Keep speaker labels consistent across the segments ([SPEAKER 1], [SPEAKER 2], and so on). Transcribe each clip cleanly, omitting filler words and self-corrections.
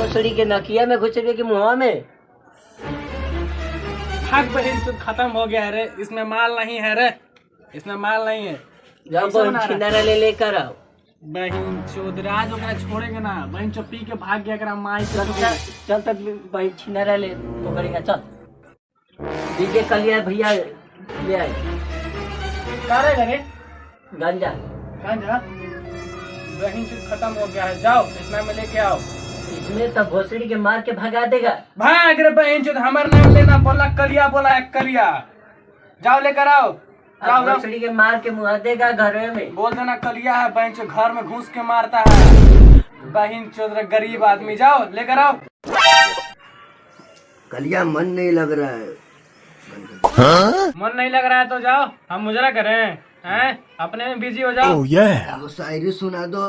[SPEAKER 1] भोसड़ी के नकिया में घुसड़े के मुँह में।
[SPEAKER 2] भाग बहन चोद, खत्म हो गया है रे, इसमें माल नहीं है रे, इसमें माल नहीं है।
[SPEAKER 1] जाओ बहन छिनारा ले लेकर आओ।
[SPEAKER 2] बहन चोद राज ओकरा छोड़ेंगे ना, बहन चो पी के भाग गया करा माई से।
[SPEAKER 1] चल तक भाई छिनारा ले तो करेगा। चल डीजे कलिया भैया ले आए।
[SPEAKER 2] क्या रे
[SPEAKER 1] गांजा
[SPEAKER 2] गांजा? बहन चोद खत्म हो गया है, जाओ इतना में लेके आओ।
[SPEAKER 1] इसमें तो भोसड़ी के मार के भगा देगा।
[SPEAKER 2] भाग रे बहन चोद, हमार नाम लेना, बोला कलिया, बोला एक कलिया। जाओ लेकर आओ, जाओ जाओ।
[SPEAKER 1] भोसड़ी के मार के मुँह देगा घर में।
[SPEAKER 2] बोल देना कलिया है, बहन चोद घर में घुस के मारता है। बहन चोद रे गरीब आदमी, जाओ लेकर आओ।
[SPEAKER 3] कलिया मन नहीं लग रहा है।
[SPEAKER 2] मन नहीं लग रहा है तो जाओ, हम मुजरा करें हैं, अपने में बिजी हो जाओ।
[SPEAKER 3] वो शायरी सुना दो।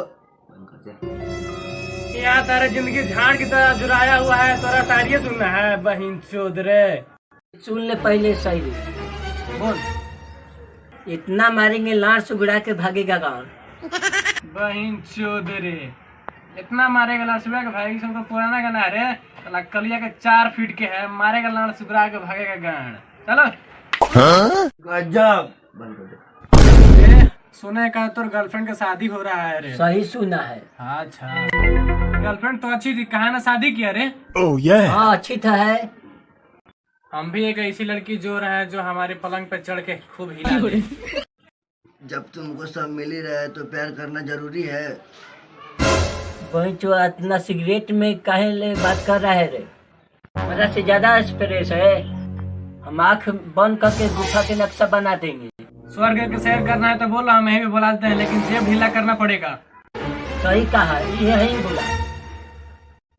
[SPEAKER 2] यहाँ तारा जिंदगी झाड़ की तरह जुराया हुआ है, तोरा शायरी सुनना है बहन चोद रे।
[SPEAKER 1] सुन ले पहले सही
[SPEAKER 2] बोल।
[SPEAKER 1] इतना मारेंगे लाड़ सुगड़ा के भागेगा गाँव।
[SPEAKER 2] बहन चोद रे, इतना मारेगा लाड़ सुगड़ा के भागेगा, सबका पुराना गाना है रे। साला कलिया के 4 फीट के है, मारेगा लाड़ सुगड़ा के भागेगा गांड। चलो
[SPEAKER 3] गजब। बंद कर दे।
[SPEAKER 2] सुने का तोर गर्लफ्रेंड का शादी हो रहा है रे।
[SPEAKER 1] सही सुना है।
[SPEAKER 2] अच्छा, गर्लफ्रेंड तो अच्छी थी, कहा ना शादी किया रे?
[SPEAKER 1] हाँ अच्छी था है।
[SPEAKER 2] हम भी एक ऐसी लड़की जो रहे हैं जो हमारे पलंग पे चढ़ के खूब हिला दे।
[SPEAKER 3] जब तुमको सब मिल ही रहा है तो प्यार करना जरूरी है।
[SPEAKER 1] वही जो इतना सिगरेट में काहे ले बात कर रहा है रे? मेरा से ज्यादा स्ट्रेस है। हम आँख बंद करके गुफा के नक्शा बना देंगे।
[SPEAKER 2] स्वर्ग के सैर करना है तो बोलो, हम यही भी बुला देते हैं, लेकिन जेब ढीला करना पड़ेगा।
[SPEAKER 1] सही कहा, ये ही बोला।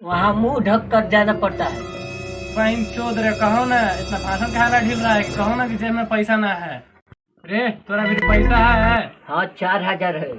[SPEAKER 1] वहाँ मुंह ढक कर जाना पड़ता है।
[SPEAKER 2] बहन चोद रे, कहो ना इतना भाषण कहा ढील रहा है, कहो ना कि जेब में पैसा ना है रे। तोरा भी पैसा है?
[SPEAKER 1] हाँ 4000 है।